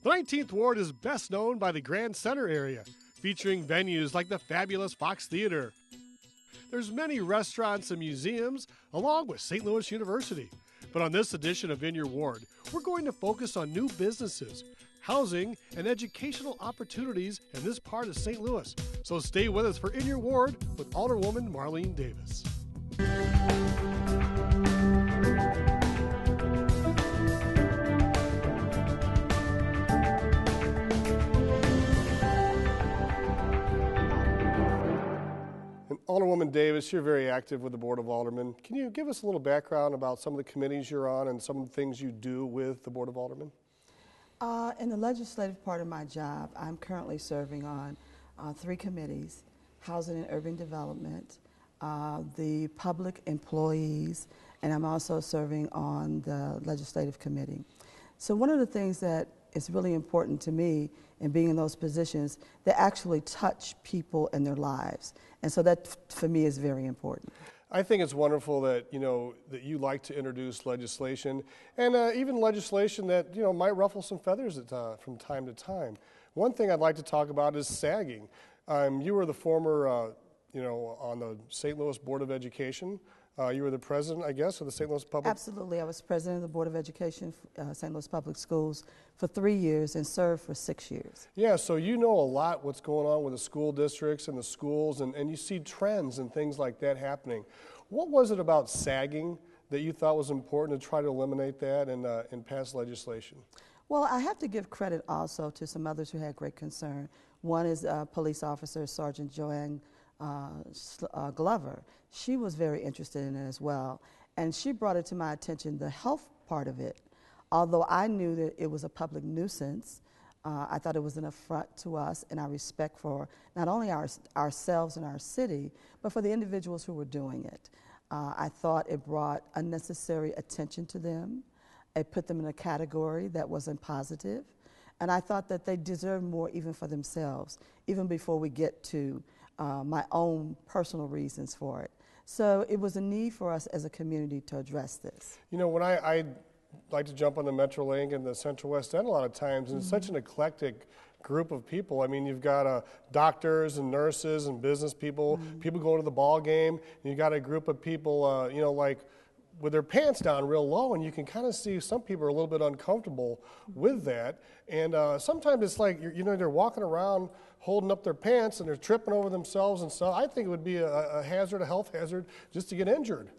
The 19th Ward is best known by the Grand Center area, featuring venues like the fabulous Fox Theater. There's many restaurants and museums, along with St. Louis University. But on this edition of In Your Ward, we're going to focus on new businesses, housing, and educational opportunities in this part of St. Louis. So stay with us for In Your Ward with Alderwoman Marlene Davis. Alderwoman Davis, you're very active with the Board of Aldermen. Can you give us a little background about some of the committees you're on and some of the things you do with the Board of Aldermen? In the legislative part of my job, I'm currently serving on 3 committees: Housing and Urban Development, the Public Employees, and I'm also serving on the Legislative Committee. So one of the things that is really important to me in being in those positions, they actually touch people in their lives. And so that, for me, is very important. I think it's wonderful that, that you like to introduce legislation, and even legislation that, might ruffle some feathers from time to time. One thing I'd like to talk about is sagging. You were the former, on the St. Louis Board of Education. You were the president, I guess, of the St. Louis Public... Absolutely. I was president of the Board of Education, St. Louis Public Schools, for 3 years and served for 6 years. Yeah, so you know a lot what's going on with the school districts and the schools, and you see trends and things like that happening. What was it about sagging that you thought was important to try to eliminate that and pass legislation? Well, I have to give credit also to some others who had great concern. One is police officer Sergeant Joanne Glover. She was very interested in it as well, and she brought it to my attention, the health part of it. Although I knew that it was a public nuisance, I thought it was an affront to us and our respect for not only ourselves and our city, but for the individuals who were doing it. I thought it brought unnecessary attention to them. It put them in a category that wasn't positive, and I thought that they deserved more even for themselves, even before we get to my own personal reasons for it. So it was a need for us as a community to address this. When I like to jump on the Metrolink and the Central West End a lot of times, and it's such an eclectic group of people. I mean, you've got doctors and nurses and business people, people going to the ball game, and you've got a group of people, like with their pants down real low, and you can kind of see some people are a little bit uncomfortable with that. And sometimes it's like, they're walking around holding up their pants and they're tripping over themselves and stuff. I think it would be a hazard, a health hazard, just to get injured.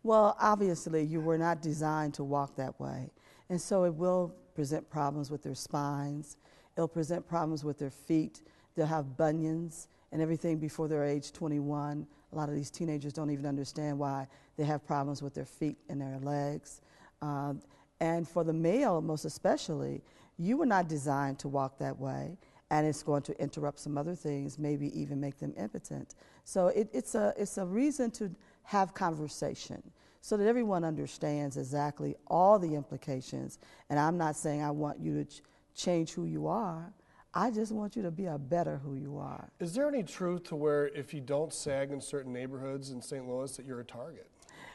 Well, obviously, you were not designed to walk that way. And so it will present problems with their spines. It'll present problems with their feet. They'll have bunions and everything before they're age 21. A lot of these teenagers don't even understand why they have problems with their feet and their legs. And for the male, most especially, you were not designed to walk that way, and it's going to interrupt some other things, maybe even make them impotent. So it's a reason to have conversation so that everyone understands exactly all the implications. And I'm not saying I want you to change who you are. I just want you to be a better who you are. Is there any truth to where if you don't sag in certain neighborhoods in St. Louis that you're a target?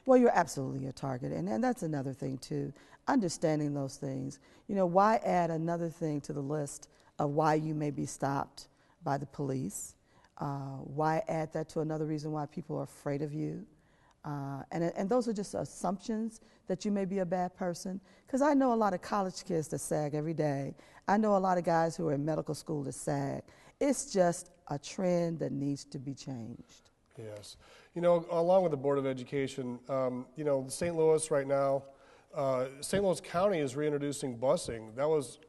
Well, you're absolutely a target, and that's another thing too, understanding those things. Why add another thing to the list of why you may be stopped by the police? Why add that to another reason why people are afraid of you? And those are just assumptions that you may be a bad person. Because I know a lot of college kids that sag every day. I know a lot of guys who are in medical school that sag. It's just a trend that needs to be changed. Yes. Along with the Board of Education, St. Louis right now, St. Louis County is reintroducing busing.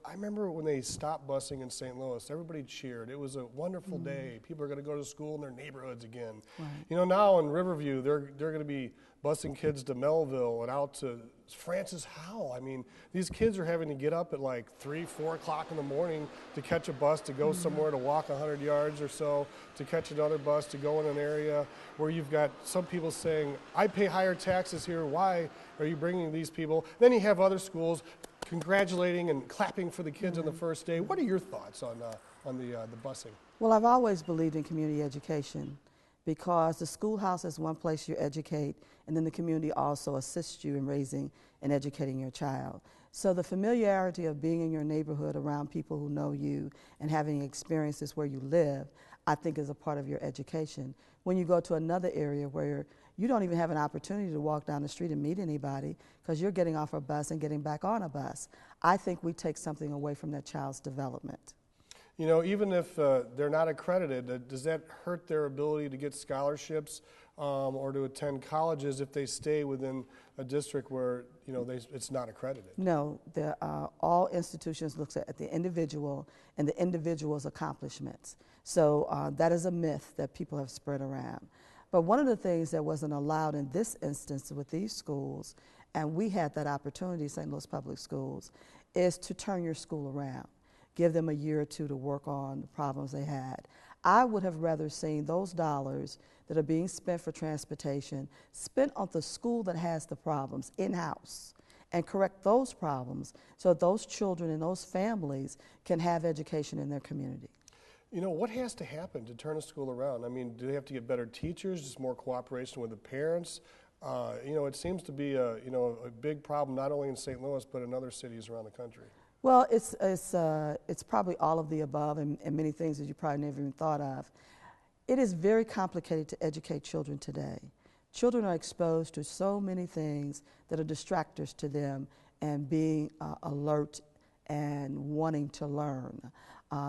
I remember when they stopped busing in St. Louis, everybody cheered. It was a wonderful day. People are going to go to school in their neighborhoods again. Right. Now in Riverview, they're going to be busing kids to Melville and out to Francis Howell. I mean, these kids are having to get up at like 3, 4 o'clock in the morning to catch a bus to go somewhere, to walk 100 yards or so, to catch another bus, to go in an area where you've got some people saying, I pay higher taxes here, why are you bringing these people? Then you have other schools congratulating and clapping for the kids on the first day. What are your thoughts on the busing? Well, I've always believed in community education, because the schoolhouse is one place you educate, and then the community also assists you in raising and educating your child. So the familiarity of being in your neighborhood around people who know you and having experiences where you live, I think is a part of your education. When you go to another area where you don't even have an opportunity to walk down the street and meet anybody because you're getting off a bus and getting back on a bus, I think we take something away from that child's development. You know, even if they're not accredited, does that hurt their ability to get scholarships or to attend colleges if they stay within a district where, you know, it's not accredited? No, all institutions look at the individual and the individual's accomplishments. So that is a myth that people have spread around. But one of the things that wasn't allowed in this instance with these schools, and we had that opportunity, St. Louis Public Schools, is to turn your school around. Give them a year or two to work on the problems they had. I would have rather seen those dollars that are being spent for transportation spent on the school that has the problems in-house and correct those problems so that those children and those families can have education in their community. You know, what has to happen to turn a school around? I mean, do they have to get better teachers, just more cooperation with the parents? You know, it seems to be a big problem not only in St. Louis but in other cities around the country. Well, it's probably all of the above and many things that you probably never even thought of. It is very complicated to educate children today. Children are exposed to so many things that are distractors to them and being alert and wanting to learn.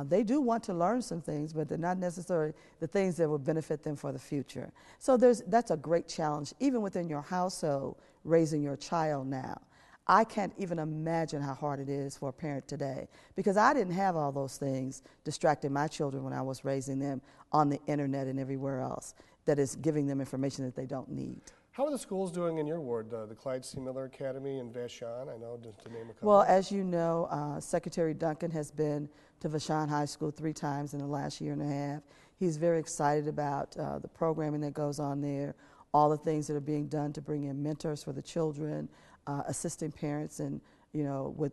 They do want to learn some things, but they're not necessarily the things that will benefit them for the future. So that's a great challenge, even within your household, raising your child now. I can't even imagine how hard it is for a parent today because I didn't have all those things distracting my children when I was raising them on the internet and everywhere else that is giving them information that they don't need. How are the schools doing in your ward, the Clyde C. Miller Academy and Vashon? I know, just to name a couple. Well, as you know, Secretary Duncan has been to Vashon High School 3 times in the last year and a half. He's very excited about the programming that goes on there, all the things that are being done to bring in mentors for the children, assisting parents and with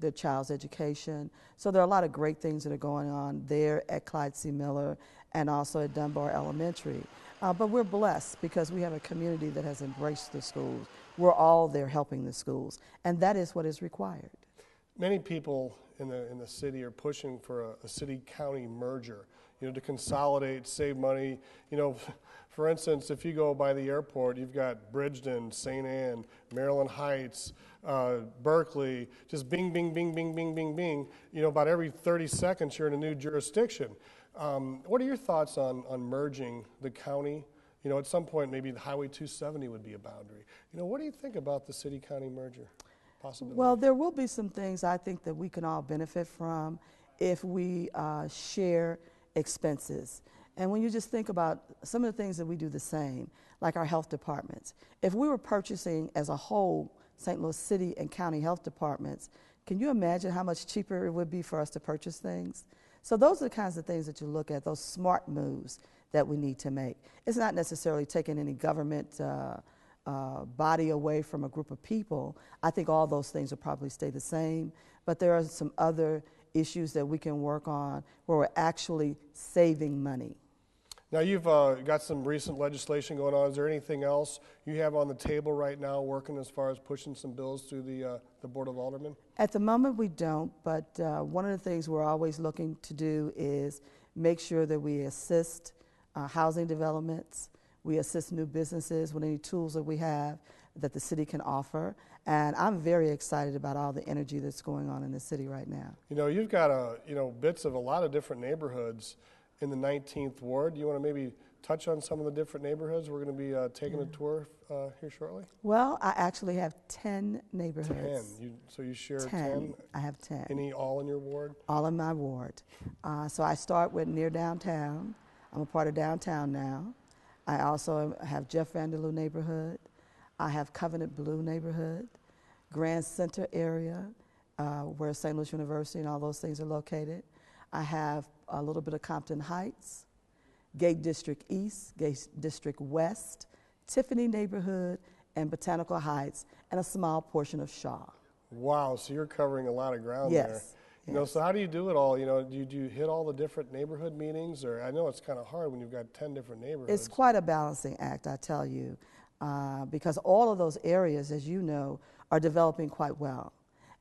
their child's education. So there are a lot of great things that are going on there at Clyde C. Miller and also at Dunbar Elementary. But we're blessed because we have a community that has embraced the schools. We're all there helping the schools, and that is what is required. Many people in the city are pushing for a city-county merger, to consolidate, save money. For instance, if you go by the airport, you've got Bridgeton, St. Anne, Maryland Heights, Berkeley, just bing, bing, bing, bing, bing, bing, bing. About every 30 seconds you're in a new jurisdiction. What are your thoughts on merging the county? At some point maybe the Highway 270 would be a boundary. What do you think about the city-county merger possibility? Well, there will be some things I think that we can all benefit from if we share expenses. And when you just think about some of the things that we do the same, like our health departments. If we were purchasing as a whole St. Louis City and county health departments, can you imagine how much cheaper it would be for us to purchase things? So those are the kinds of things that you look at, those smart moves that we need to make. It's not necessarily taking any government body away from a group of people. I think all those things will probably stay the same, but there are some other issues that we can work on where we're actually saving money. Now you've got some recent legislation going on. Is there anything else you have on the table right now working as far as pushing some bills through the Board of Aldermen? At the moment we don't, but one of the things we're always looking to do is make sure that we assist housing developments, we assist new businesses with any tools that we have that the city can offer. And I'm very excited about all the energy that's going on in the city right now. You've got bits of a lot of different neighborhoods in the 19th Ward. Do you want to maybe touch on some of the different neighborhoods? We're going to be taking a tour here shortly. Well, I actually have 10 neighborhoods. 10. So you share 10? I have 10. Any all in your ward? All in my ward. So I start with near downtown. I'm a part of downtown now. I also have Jeff Vanderloo neighborhood. I have Covenant Blue neighborhood, Grand Center area, where St. Louis University and all those things are located. I have a little bit of Compton Heights, Gate District East, Gate District West, Tiffany neighborhood, and Botanical Heights, and a small portion of Shaw. Wow, so you're covering a lot of ground there. Yes. So how do you do it all? Do you hit all the different neighborhood meetings? Or I know it's kind of hard when you've got 10 different neighborhoods. It's quite a balancing act, I tell you, because all of those areas, as you know, are developing quite well.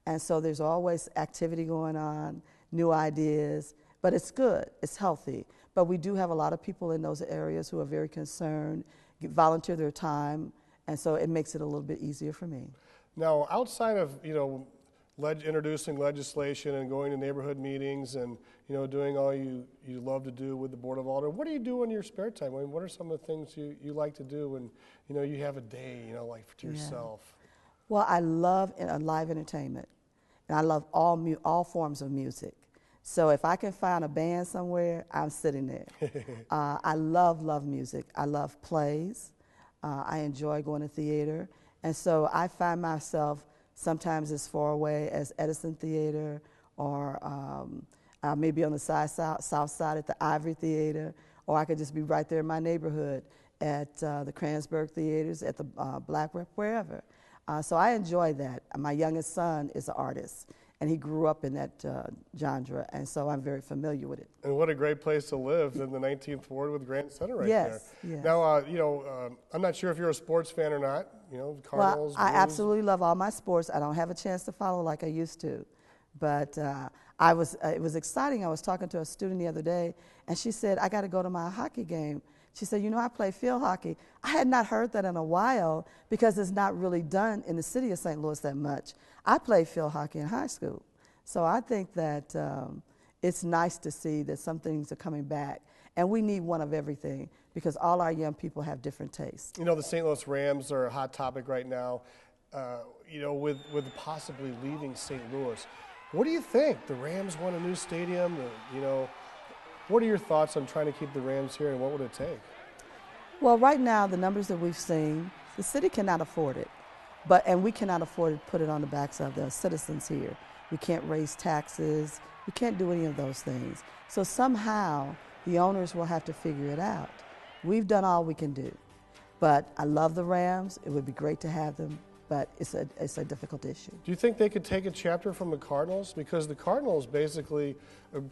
And so there's always activity going on, new ideas, but it's good, it's healthy. But we do have a lot of people in those areas who are very concerned, volunteer their time, and so it makes it a little bit easier for me. Now, outside of, introducing legislation and going to neighborhood meetings and, doing all you love to do with the Board of Aldermen, what do you do in your spare time? I mean, what are some of the things you like to do when, you have a day, like to yourself? Well, I love live entertainment, and I love all forms of music. So if I can find a band somewhere, I'm sitting there. I love music. I love plays. I enjoy going to theater. And so I find myself sometimes as far away as Edison Theater, or maybe on the south side at the Ivory Theater, or I could just be right there in my neighborhood at the Kransberg Theaters, at the Black Rep, wherever. So I enjoy that. My youngest son is an artist, and he grew up in that genre, and so I'm very familiar with it. And what a great place to live in the 19th Ward with Grand Center right there. Yes. Now, I'm not sure if you're a sports fan or not. Cardinals, Well, I Blues. absolutely love all my sports. I don't have a chance to follow like I used to, but it was exciting. I was talking to a student the other day, and she said, I got to go to my hockey game. She said, I play field hockey. I had not heard that in a while because it's not really done in the city of St. Louis that much. I played field hockey in high school. So I think that it's nice to see that some things are coming back. And we need one of everything because all our young people have different tastes. The St. Louis Rams are a hot topic right now, with possibly leaving St. Louis. What do you think? The Rams want a new stadium, what are your thoughts on trying to keep the Rams here, and what would it take? Well, right now, the numbers that we've seen, the city cannot afford it. And we cannot afford to put it on the backs of the citizens here. We can't raise taxes. We can't do any of those things. So somehow, the owners will have to figure it out. We've done all we can do. But I love the Rams. It would be great to have them, but it's a difficult issue. Do you think they could take a chapter from the Cardinals? Because the Cardinals basically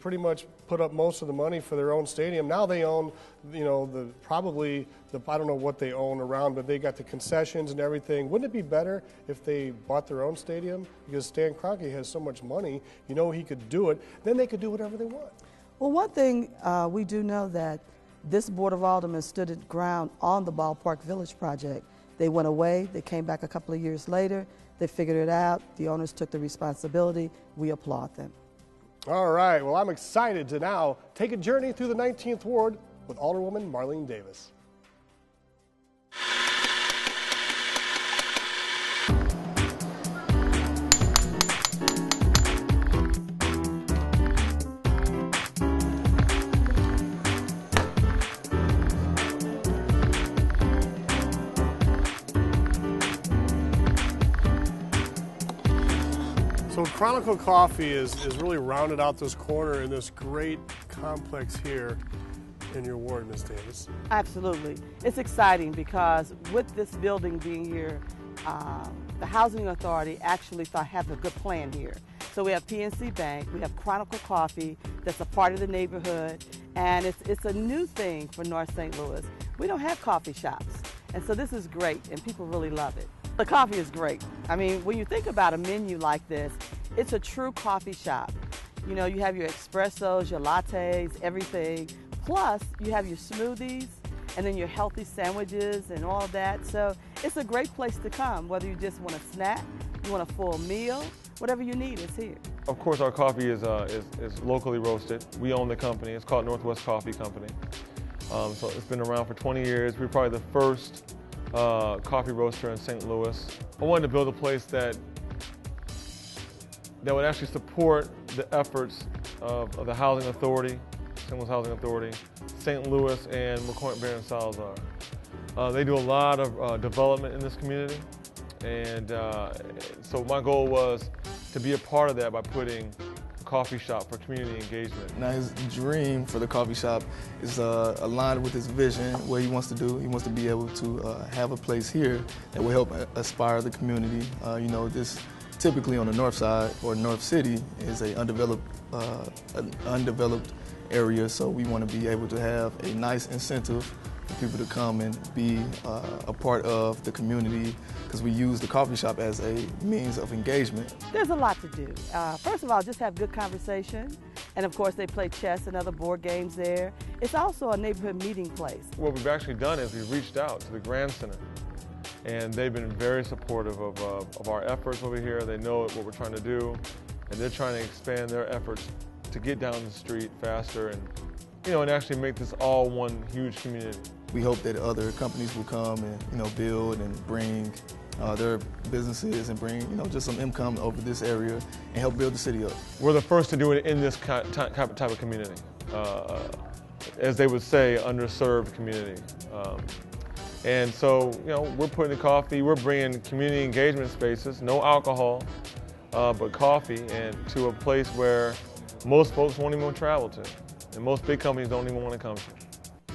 pretty much put up most of the money for their own stadium. Now they own, I don't know what they own around, but they got the concessions and everything. Wouldn't it be better if they bought their own stadium? Because Stan Kroenke has so much money, he could do it. Then they could do whatever they want. Well, one thing we do know that this Board of Aldermen stood its ground on the Ballpark Village project. They went away. They came back a couple of years later. They figured it out. The owners took the responsibility. We applaud them. All right. Well, I'm excited to now take a journey through the 19th Ward with Alderwoman Marlene Davis. So Chronicle Coffee is really rounded out this corner in this great complex here in your ward, Ms. Davis. Absolutely. It's exciting because with this building being here, the Housing Authority actually has a good plan here. So we have PNC Bank, we have Chronicle Coffee that's a part of the neighborhood, and it's a new thing for North St. Louis. We don't have coffee shops, and so this is great, and people really love it. The coffee is great. I mean, when you think about a menu like this, it's a true coffee shop. You have your espressos, your lattes, everything. Plus, you have your smoothies and then your healthy sandwiches and all of that. So it's a great place to come, whether you just want a snack, you want a full meal, whatever you need is here. Of course, our coffee is locally roasted. We own the company. It's called Northwest Coffee Company. So it's been around for 20 years. We're probably the first coffee roaster in St. Louis. I wanted to build a place that would actually support the efforts of the Housing Authority, St. Louis Housing Authority, St. Louis, and McCormick, Barron, Salazar. They do a lot of development in this community, and so my goal was to be a part of that by putting a coffee shop for community engagement. Now his dream for the coffee shop is aligned with his vision, what he wants to do. He wants to be able to have a place here that will help aspire the community. This typically on the north side or North City is an undeveloped area, so we want to be able to have a nice incentive for people to come and be a part of the community, because we use the coffee shop as a means of engagement. There's a lot to do. First of all, just have good conversation. And of course, they play chess and other board games there. It's also a neighborhood meeting place. What we've actually done is we've reached out to the Grand Center, and they've been very supportive of our efforts over here. They know what we're trying to do, and they're trying to expand their efforts to get down the street faster and, and actually make this all one huge community. We hope that other companies will come and, build and bring their businesses and bring, just some income over this area and help build the city up. We're the first to do it in this type of community. As they would say, underserved community. And so, we're putting the coffee, we're bringing community engagement spaces, no alcohol, but coffee, and to a place where most folks won't even travel to, and most big companies don't even want to come to.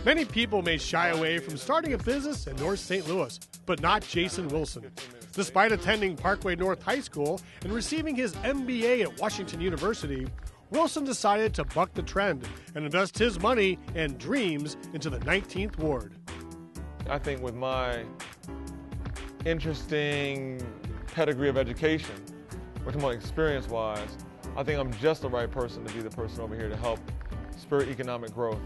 Many people may shy away from starting a business in North St. Louis, but not Jason Wilson. Despite attending Parkway North High School and receiving his MBA at Washington University, Wilson decided to buck the trend and invest his money and dreams into the 19th Ward. I think with my interesting pedigree of education, we're talking about experience-wise, I think I'm just the right person to be the person over here to help spur economic growth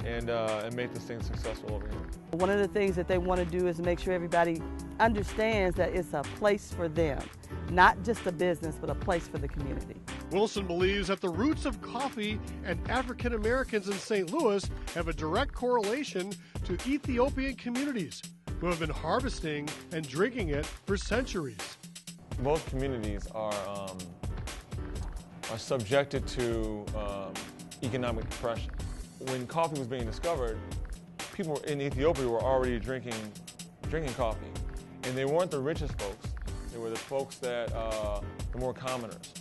and make this thing successful over here. One of the things that they want to do is make sure everybody understands that it's a place for them, not just a business, but a place for the community. Wilson believes that the roots of coffee and African Americans in St. Louis have a direct correlation to Ethiopian communities who have been harvesting and drinking it for centuries. Both communities are subjected to economic depression. When coffee was being discovered, people in Ethiopia were already drinking coffee, and they weren't the richest folks. They were the folks that the more commoners.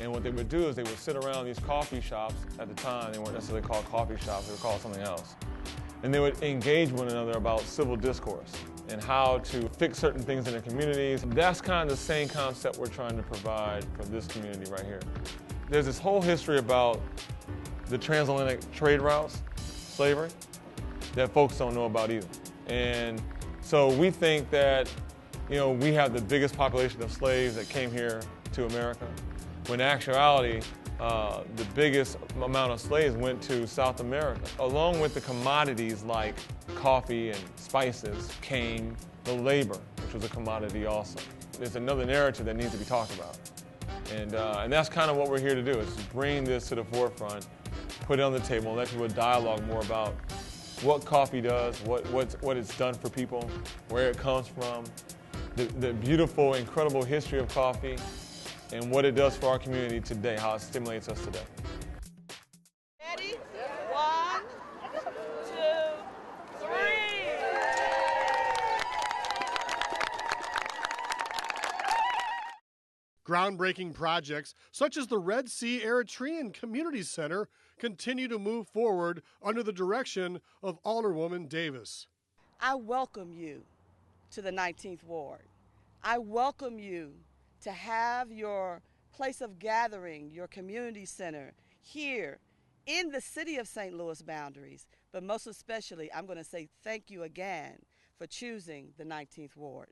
And what they would do is they would sit around these coffee shops. At the time, they weren't necessarily called coffee shops; they were called something else. And they would engage one another about civil discourse and how to fix certain things in their communities. That's kind of the same concept we're trying to provide for this community right here. There's this whole history about the transatlantic trade routes, slavery, that folks don't know about either. And so we think that, we have the biggest population of slaves that came here to America, when in actuality, the biggest amount of slaves went to South America. Along with the commodities like coffee and spices came the labor, which was a commodity also. There's another narrative that needs to be talked about. And that's kind of what we're here to do, is to bring this to the forefront, put it on the table, and let people dialogue more about what coffee does, what it's done for people, where it comes from, the beautiful, incredible history of coffee, and what it does for our community today, how it stimulates us today. Ready? 1, 2, 3. Groundbreaking projects such as the Red Sea Eritrean Community Center continue to move forward under the direction of Alderwoman Davis. I welcome you to the 19th Ward. I welcome you to have your place of gathering, your community center here in the city of St. Louis boundaries. But most especially, I'm going to say thank you again for choosing the 19th Ward.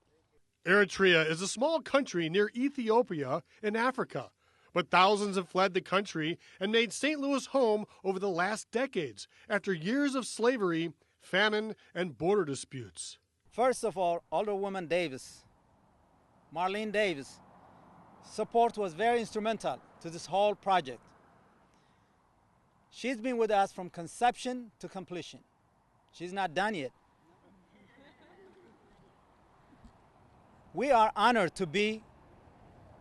Eritrea is a small country near Ethiopia in Africa, but thousands have fled the country and made St. Louis home over the last decades after years of slavery, famine, and border disputes. First of all, Alderwoman Davis, Marlene Davis, support was very instrumental to this whole project. She's been with us from conception to completion. She's not done yet. We are honored to be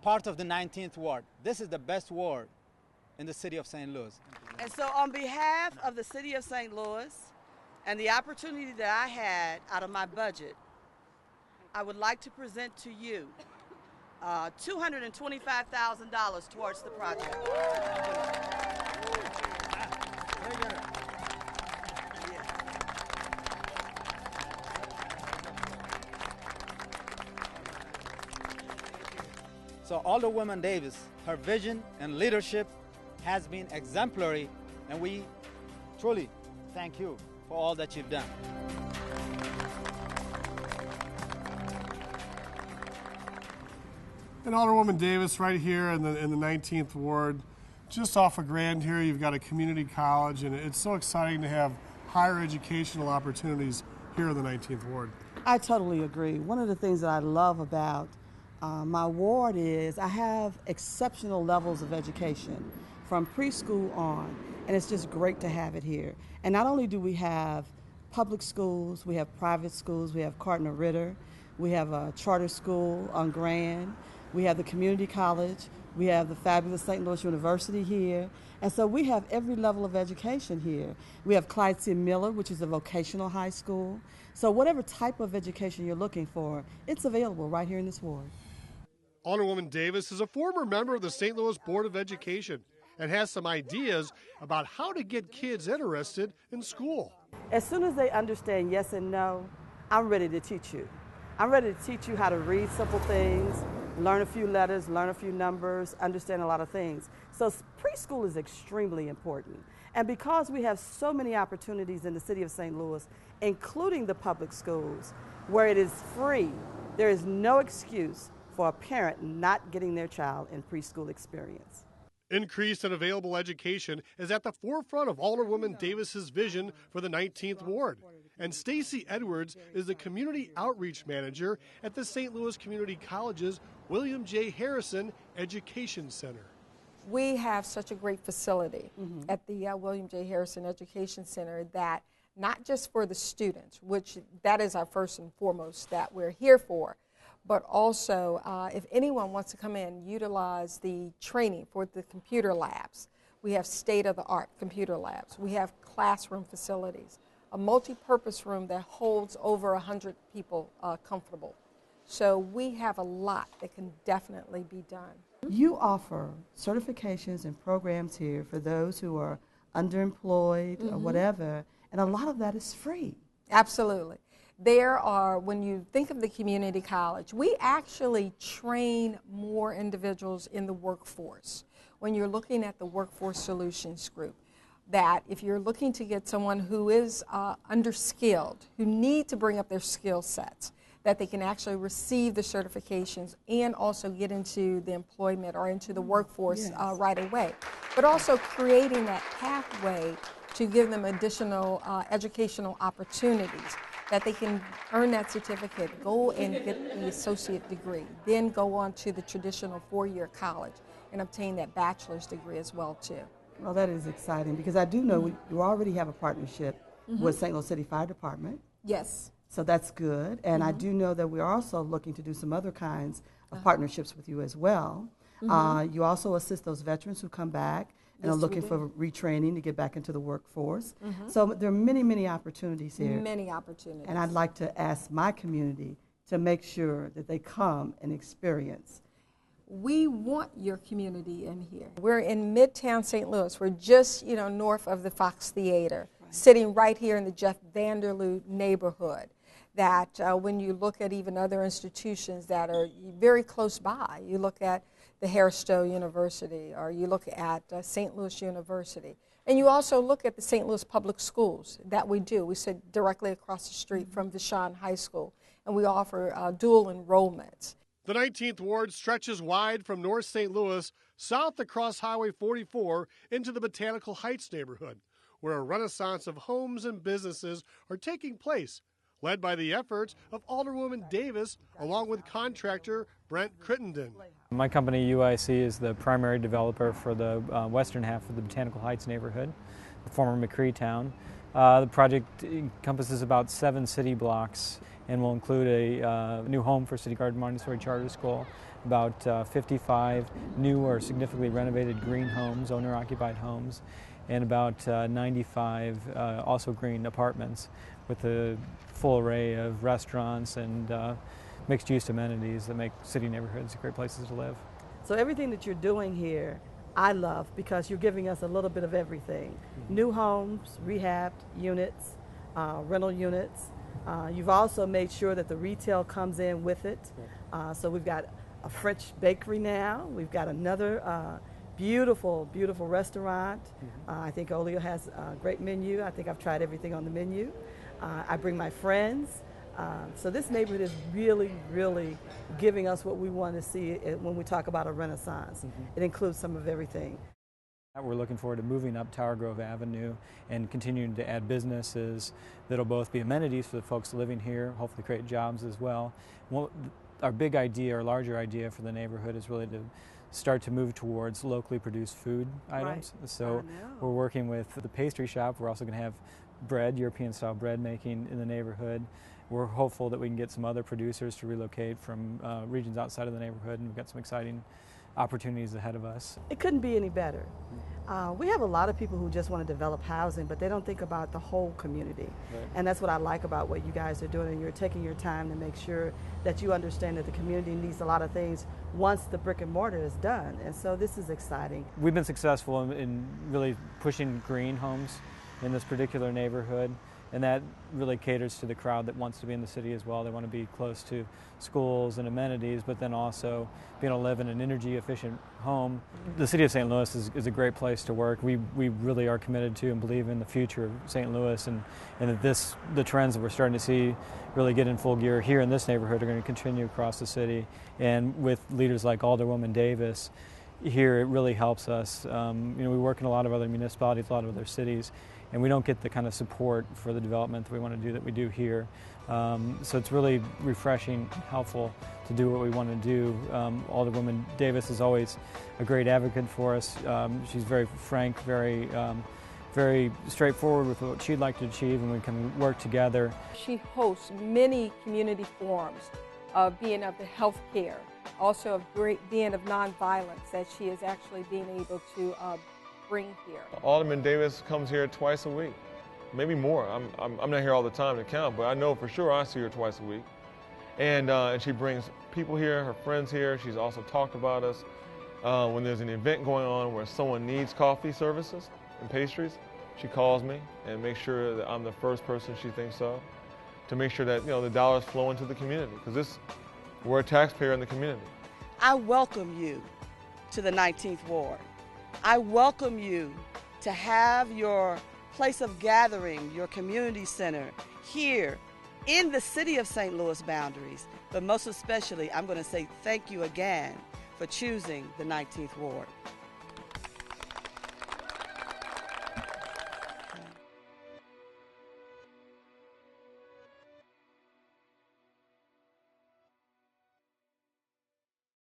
part of the 19th Ward. This is the best ward in the city of St. Louis. And so on behalf of the city of St. Louis and the opportunity that I had out of my budget, I would like to present to you $225,000 towards the project. So Alderwoman Davis, her vision and leadership has been exemplary, and we truly thank you for all that you've done. And Alderwoman Davis, right here in the 19th Ward, just off of Grand here, you've got a community college, and it's so exciting to have higher educational opportunities here in the 19th Ward. I totally agree. One of the things that I love about my ward is I have exceptional levels of education from preschool on, and it's just great to have it here. And not only do we have public schools, we have private schools, we have Cardinal Ritter, we have a charter school on Grand, we have the community college, we have the fabulous St. Louis University here, and so we have every level of education here. We have Clyde Miller, which is a vocational high school. So whatever type of education you're looking for, it's available right here in this ward. Alderwoman Davis is a former member of the St. Louis Board of Education and has some ideas about how to get kids interested in school. As soon as they understand yes and no, I'm ready to teach you. I'm ready to teach you how to read simple things, learn a few letters, learn a few numbers, understand a lot of things. So preschool is extremely important. And because we have so many opportunities in the city of St. Louis, including the public schools, where it is free, there is no excuse for a parent not getting their child in preschool experience. Increased and available education is at the forefront of Alderwoman Davis's vision for the 19th Ward. And Stacy Edwards is the Community Outreach Manager at the St. Louis Community College's William J. Harrison Education Center. We have such a great facility at the William J. Harrison Education Center that not just for the students, which that is our first and foremost that we're here for, but also if anyone wants to come in and utilize the training for the computer labs. We have state-of-the-art computer labs. We have classroom facilities, a multi-purpose room that holds over 100 people comfortable. So we have a lot that can definitely be done. You offer certifications and programs here for those who are underemployed or whatever, and a lot of that is free. Absolutely. There are, when you think of the community college, we actually train more individuals in the workforce. When you're looking at the Workforce Solutions Group, that if you're looking to get someone who is underskilled, who need to bring up their skill sets, that they can actually receive the certifications and also get into the employment or into the workforce right away. But also creating that pathway to give them additional educational opportunities, that they can earn that certificate, go and get the associate degree, then go on to the traditional four-year college and obtain that bachelor's degree as well too. Well, that is exciting because I do know you already have a partnership with St. Louis City Fire Department. Yes. So that's good. And I do know that we're also looking to do some other kinds of partnerships with you as well. You also assist those veterans who come back and are looking for retraining to get back into the workforce. So there are many, many opportunities here. Many opportunities. And I'd like to ask my community to make sure that they come and experience. We want your community in here. We're in Midtown St. Louis. We're just, north of the Fox Theater, sitting right here in the Jeff Vanderloo neighborhood. That when you look at even other institutions that are very close by, you look at the Harris-Stowe University, or you look at St. Louis University, and you also look at the St. Louis Public Schools that we do. We sit directly across the street from Vashon High School, and we offer dual enrollments. The 19th Ward stretches wide from North St. Louis south across Highway 44 into the Botanical Heights neighborhood, where a renaissance of homes and businesses are taking place, led by the efforts of Alderwoman Davis along with contractor Brent Crittenden. My company, UIC, is the primary developer for the western half of the Botanical Heights neighborhood, the former McCree town. The project encompasses about 7 city blocks and will include a new home for City Garden Montessori Charter School, about 55 new or significantly renovated green homes, owner-occupied homes, and about 95 also green apartments with a full array of restaurants and mixed-use amenities that make city neighborhoods great places to live. So everything that you're doing here, I love because you're giving us a little bit of everything. New homes, rehabbed units, rental units. You've also made sure that the retail comes in with it. So we've got a French bakery now. We've got another beautiful, beautiful restaurant. I think Olio has a great menu. I think I've tried everything on the menu. I bring my friends. So this neighborhood is really, really giving us what we want to see when we talk about a renaissance. It includes some of everything. We're looking forward to moving up Tower Grove Avenue and continuing to add businesses that'll both be amenities for the folks living here, hopefully create jobs as well. Our big idea, our larger idea for the neighborhood is really to start to move towards locally produced food items. Right. So we're working with the pastry shop. We're also going to have bread, European style bread making in the neighborhood. We're hopeful that we can get some other producers to relocate from regions outside of the neighborhood, and we've got some exciting opportunities ahead of us. It couldn't be any better. We have a lot of people who just want to develop housing, but they don't think about the whole community. Right. And that's what I like about what you guys are doing, and you're taking your time to make sure that you understand that the community needs a lot of things once the brick and mortar is done. And so this is exciting. We've been successful in really pushing green homes in this particular neighborhood, and that really caters to the crowd that wants to be in the city as well. They want to be close to schools and amenities, but then also being able to live in an energy efficient home. The city of St. Louis is a great place to work. We really are committed to and believe in the future of St. Louis, and that the trends that we're starting to see really get in full gear here in this neighborhood are going to continue across the city. And with leaders like Alderwoman Davis here, it really helps us. We work in a lot of other municipalities, a lot of other cities, and we don't get the kind of support for the development that we want to do that we do here. So it's really refreshing, helpful to do what we want to do. Alderwoman Davis is always a great advocate for us. She's very frank, very straightforward with what she'd like to achieve, and we can work together. She hosts many community forums, being of the health care, also of being of nonviolence, that she is actually being able to bring here. Alderman Davis comes here twice a week, maybe more. I'm not here all the time to count, but I know for sure I see her twice a week. And she brings people here, her friends here. She's also talked about us when there's an event going on where someone needs coffee services and pastries. She calls me and makes sure that I'm the first person she thinks of to make sure that the dollars flow into the community, because we're a taxpayer in the community. I welcome you to the 19th Ward. I welcome you to have your place of gathering, your community center here in the city of St. Louis boundaries. But most especially, I'm going to say thank you again for choosing the 19th Ward.